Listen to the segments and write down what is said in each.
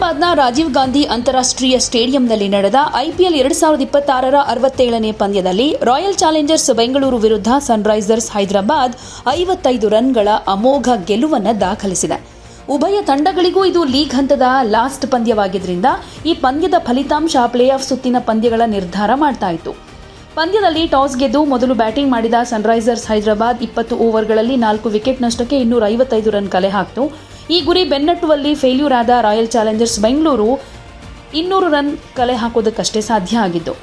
ಹೈದರಾಬಾದ್ನ ರಾಜೀವ್ ಗಾಂಧಿ ಅಂತಾರಾಷ್ಟ್ರೀಯ ಸ್ಟೇಡಿಯಂನಲ್ಲಿ ನಡೆದ ಐಪಿಎಲ್ 2026ರ 67ನೇ ಪಂದ್ಯದಲ್ಲಿ ರಾಯಲ್ ಚಾಲೆಂಜರ್ಸ್ ಬೆಂಗಳೂರು ವಿರುದ್ಧ ಸನ್ರೈಸರ್ಸ್ ಹೈದರಾಬಾದ್ 55 ರನ್ಗಳ ಅಮೋಘ ಗೆಲುವನ್ನು ದಾಖಲಿಸಿದೆ. ಉಭಯ ತಂಡಗಳಿಗೂ ಇದು ಲೀಗ್ ಹಂತದ ಲಾಸ್ಟ್ ಪಂದ್ಯವಾಗಿದ್ದರಿಂದ ಈ ಪಂದ್ಯದ ಫಲಿತಾಂಶ ಪ್ಲೇ ಆಫ್ ಸುತ್ತಿನ ಪಂದ್ಯಗಳ ನಿರ್ಧಾರ ಮಾಡ್ತಾ ಇತ್ತು. ಪಂದ್ಯದಲ್ಲಿ ಟಾಸ್ ಗೆದ್ದು ಮೊದಲು ಬ್ಯಾಟಿಂಗ್ ಮಾಡಿದ ಸನ್ರೈಸರ್ಸ್ ಹೈದರಾಬಾದ್ 20 ಓವರ್ಗಳಲ್ಲಿ 4 ವಿಕೆಟ್ ನಷ್ಟಕ್ಕೆ 255 ರನ್ ಕಲೆ ಹಾಕಿತು. ಈ ಗುರಿ ಬೆನ್ನಟ್ಟುವಲ್ಲಿ ಫೇಲ್ಯೂರ್ ಆದ ರಾಯಲ್ ಚಾಲೆಂಜರ್ಸ್ ಬೆಂಗಳೂರು 200 ರನ್ ಕಲೆ ಹಾಕೋದಕ್ಕಷ್ಟೇ ಸಾಧ್ಯ ಆಗಿದ್ದು.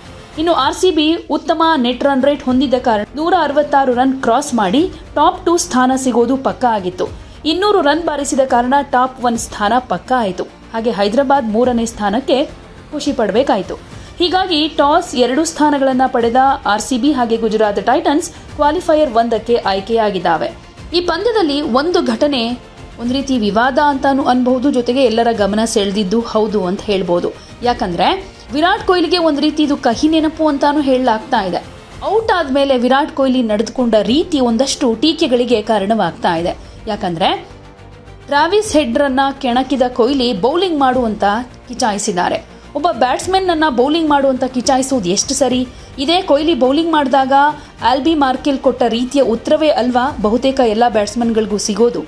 ಇನ್ನು ಆರ್ಸಿಬಿ ಉತ್ತಮ ನೆಟ್ ರನ್ ರೇಟ್ ಹೊಂದಿದ್ದ ಕಾರಣ 166 ರನ್ ಕ್ರಾಸ್ ಮಾಡಿ ಟಾಪ್ 2 ಸ್ಥಾನ ಸಿಗೋದು ಪಕ್ಕಾ ಆಗಿತ್ತು. 200 ರನ್ ಬಾರಿಸಿದ ಕಾರಣ ಟಾಪ್ 1 ಸ್ಥಾನ ಪಕ್ಕಾ ಆಯಿತು. ಹಾಗೆ ಹೈದರಾಬಾದ್ 3ನೇ ಸ್ಥಾನಕ್ಕೆ ಖುಷಿ ಪಡಬೇಕಾಯಿತು. ಹೀಗಾಗಿ ಟಾಸ್ 2 ಸ್ಥಾನಗಳನ್ನು ಪಡೆದ ಆರ್ಸಿಬಿ ಹಾಗೆ ಗುಜರಾತ್ ಟೈಟನ್ಸ್ ಕ್ವಾಲಿಫೈಯರ್ 1ಕ್ಕೆ ಆಯ್ಕೆಯಾಗಿದ್ದಾವೆ. ಈ ಪಂದ್ಯದಲ್ಲಿ ಒಂದು ಘಟನೆ ಒಂದು ರೀತಿ ವಿವಾದ ಅಂತಾನು ಅನ್ಬಹುದು, ಜೊತೆಗೆ ಎಲ್ಲರ ಗಮನ ಸೆಳೆದಿದ್ದು ಹೌದು ಅಂತ ಹೇಳ್ಬೋದು. ಯಾಕಂದ್ರೆ ವಿರಾಟ್ ಕೊಹ್ಲಿಗೆ ಒಂದು ರೀತಿ ಇದು ಕಹಿ ನೆನಪು ಅಂತಾನು ಹೇಳಲಾಗ್ತಾ ಇದೆ. ಔಟ್ ಆದ್ಮೇಲೆ ವಿರಾಟ್ ಕೊಹ್ಲಿ ನಡೆದುಕೊಂಡ ರೀತಿ ಒಂದಷ್ಟು ಟೀಕೆಗಳಿಗೆ ಕಾರಣವಾಗ್ತಾ ಇದೆ. ಯಾಕಂದ್ರೆ ಟ್ರಾವಿಸ್ ಹೆಡ್ರನ್ನ ಕೆಣಕಿದ ಕೊಹ್ಲಿ ಬೌಲಿಂಗ್ ಮಾಡುವಂತ ಕಿಚಾಯಿಸಿದ್ದಾರೆ. ಒಬ್ಬ ಬ್ಯಾಟ್ಸ್ಮನ್ ಅನ್ನ ಬೌಲಿಂಗ್ ಮಾಡುವಂತ ಕಿಚಾಯಿಸೋದು ಎಷ್ಟು ಸರಿ? ಇದೇ ಕೊಹ್ಲಿ ಬೌಲಿಂಗ್ ಮಾಡಿದಾಗ ಆಲ್ಬಿ ಮಾರ್ಕೆಲ್ ಕೊಟ್ಟ ರೀತಿಯ ಉತ್ತರವೇ ಅಲ್ವಾ ಬಹುತೇಕ ಎಲ್ಲ ಬ್ಯಾಟ್ಸ್ಮನ್ಗಳಿಗೂ ಸಿಗೋದು.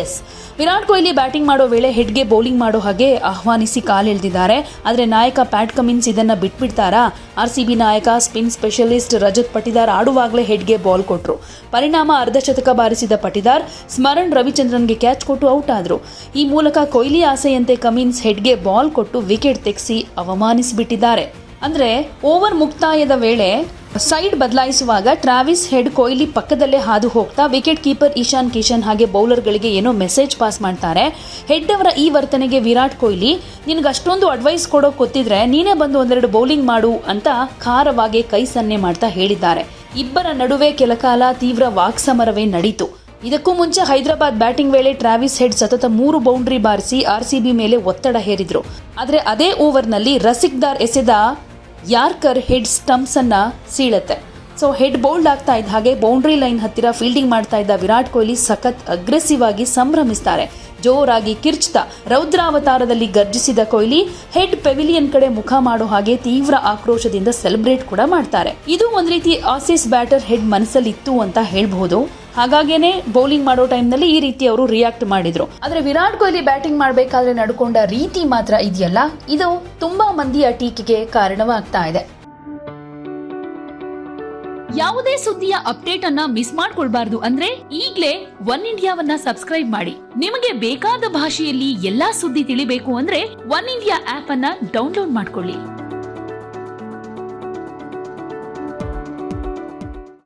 ಎಸ್, ವಿರಾಟ್ ಕೊಹ್ಲಿ ಬ್ಯಾಟಿಂಗ್ ಮಾಡೋ ವೇಳೆ ಹೆಡ್ಗೆ ಬೌಲಿಂಗ್ ಮಾಡೋ ಹಾಗೆ ಆಹ್ವಾನಿಸಿ ಕಾಲೆಳೆದಿದ್ದಾರೆ. ಆದರೆ ನಾಯಕ ಪ್ಯಾಟ್ ಕಮಿನ್ಸ್ ಇದನ್ನ ಬಿಟ್ಬಿಡ್ತಾರಾ? ಆರ್ಸಿಬಿ ನಾಯಕ ಸ್ಪಿನ್ ಸ್ಪೆಷಲಿಸ್ಟ್ ರಜತ್ ಪಟಿದಾರ್ ಆಡುವಾಗಲೇ ಹೆಡ್ಗೆ ಬಾಲ್ ಕೊಟ್ರು. ಪರಿಣಾಮ ಅರ್ಧ ಶತಕ ಬಾರಿಸಿದ ಪಟಿದಾರ್ ಸ್ಮರಣ್ ರವಿಚಂದ್ರನ್ಗೆ ಕ್ಯಾಚ್ ಕೊಟ್ಟು ಔಟ್ ಆದ್ರು. ಈ ಮೂಲಕ ಕೊಹ್ಲಿ ಆಸೆಯಂತೆ ಕಮಿನ್ಸ್ ಹೆಡ್ಗೆ ಬಾಲ್ ಕೊಟ್ಟು ವಿಕೆಟ್ ತೆಗೆಸಿ ಅವಮಾನಿಸಿಬಿಟ್ಟಿದ್ದಾರೆ. ಅಂದ್ರೆ ಓವರ್ ಮುಕ್ತಾಯದ ವೇಳೆ ಸೈಡ್ ಬದಲಾಯಿಸುವಾಗ ಟ್ರಾವಿಸ್ ಹೆಡ್ ಕೊಹ್ಲಿ ಪಕ್ಕದಲ್ಲೇ ಹಾದು ಹೋಗ್ತಾ ವಿಕೆಟ್ ಕೀಪರ್ ಇಶಾನ್ ಕಿಶನ್ ಹಾಗೆ ಬೌಲರ್ಗಳಿಗೆ ಏನೋ ಮೆಸೇಜ್ ಪಾಸ್ ಮಾಡ್ತಾರೆ. ಹೆಡ್ ಅವರ ಈ ವರ್ತನೆಗೆ ವಿರಾಟ್ ಕೊಹ್ಲಿ, ನಿನ್ಗೆ ಅಷ್ಟೊಂದು ಅಡ್ವೈಸ್ ಕೊಡೋಕೆ ಗೊತ್ತಿದ್ರೆ ನೀನೇ ಬಂದು ಒಂದೆರಡು ಬೌಲಿಂಗ್ ಮಾಡು ಅಂತ ಖಾರವಾಗಿ ಕೈ ಸನ್ನೆ ಮಾಡ್ತಾ ಹೇಳಿದ್ದಾರೆ. ಇಬ್ಬರ ನಡುವೆ ಕೆಲಕಾಲ ತೀವ್ರ ವಾಕ್ಸಮರವೇ ನಡೀತು. ಇದಕ್ಕೂ ಮುಂಚೆ ಹೈದರಾಬಾದ್ ಬ್ಯಾಟಿಂಗ್ ವೇಳೆ ಟ್ರಾವಿಸ್ ಹೆಡ್ ಸತತ 3 ಬೌಂಡ್ರಿ ಬಾರಿಸಿ ಆರ್ಸಿಬಿ ಮೇಲೆ ಒತ್ತಡ ಹೇರಿದ್ರು. ಆದರೆ ಅದೇ ಓವರ್ನಲ್ಲಿ ರಸಿಕ್ದಾರ್ ಎಸೆದ ಯಾರ್ಕರ್ ಹೆಡ್ ಸ್ಟಂಪ್ಸ್ ಅನ್ನ ಸೀಳುತ್ತೆ. ಸೊ ಹೆಡ್ ಬೌಲ್ಡ್ ಆಗ್ತಾ ಇದ್ದ ಹಾಗೆ ಬೌಂಡ್ರಿ ಲೈನ್ ಹತ್ತಿರ ಫೀಲ್ಡಿಂಗ್ ಮಾಡ್ತಾ ಇದ್ದ ವಿರಾಟ್ ಕೊಹ್ಲಿ ಸಖತ್ ಅಗ್ರೆಸಿವ್ ಆಗಿ ಸಂಭ್ರಮಿಸ್ತಾರೆ. ಜೋರಾಗಿ ಕಿರ್ಚ್ತಾ ರೌದ್ರಾವತಾರದಲ್ಲಿ ಗರ್ಜಿಸಿದ ಕೊಹ್ಲಿ ಹೆಡ್ ಪೆವಿಲಿಯನ್ ಕಡೆ ಮುಖ ಮಾಡೋ ಹಾಗೆ ತೀವ್ರ ಆಕ್ರೋಶದಿಂದ ಸೆಲೆಬ್ರೇಟ್ ಕೂಡ ಮಾಡ್ತಾರೆ. ಇದು ಒಂದ್ ರೀತಿ ಆಸೀಸ್ ಬ್ಯಾಟರ್ ಹೆಡ್ ಮನಸ್ಸಲ್ಲಿ ಇತ್ತು ಅಂತ ಹೇಳ್ಬಹುದು. ಹಾಗಾಗೇನೆ ಬೌಲಿಂಗ್ ಮಾಡೋ ಟೈಮ್ನಲ್ಲಿ ಈ ರೀತಿ ಅವರು ರಿಯಾಕ್ಟ್ ಮಾಡಿದ್ರು. ಆದ್ರೆ ವಿರಾಟ್ ಕೊಹ್ಲಿ ಬ್ಯಾಟಿಂಗ್ ಮಾಡಬೇಕಾದ್ರೆ ನಡ್ಕೊಂಡ ರೀತಿ ಮಾತ್ರ ಇದೆಯಲ್ಲ, ಇದು ತುಂಬಾ ಮಂದಿಯ ಟೀಕೆಗೆ ಕಾರಣವಾಗ್ತಾ ಇದೆ. ಯಾವುದೇ ಸುದ್ದಿಯ ಅಪ್ಡೇಟ್ ಅನ್ನ ಮಿಸ್ ಮಾಡ್ಕೊಳ್ಬಾರ್ದು ಅಂದ್ರೆ ಈಗ್ಲೇ ಒನ್ ಇಂಡಿಯಾವನ್ನ ಸಬ್ಸ್ಕ್ರೈಬ್ ಮಾಡಿ. ನಿಮಗೆ ಬೇಕಾದ ಭಾಷೆಯಲ್ಲಿ ಎಲ್ಲಾ ಸುದ್ದಿ ತಿಳಿಬೇಕು ಅಂದ್ರೆ ಒನ್ ಇಂಡಿಯಾ ಆಪ್ ಅನ್ನ ಡೌನ್ಲೋಡ್ ಮಾಡ್ಕೊಳ್ಳಿ.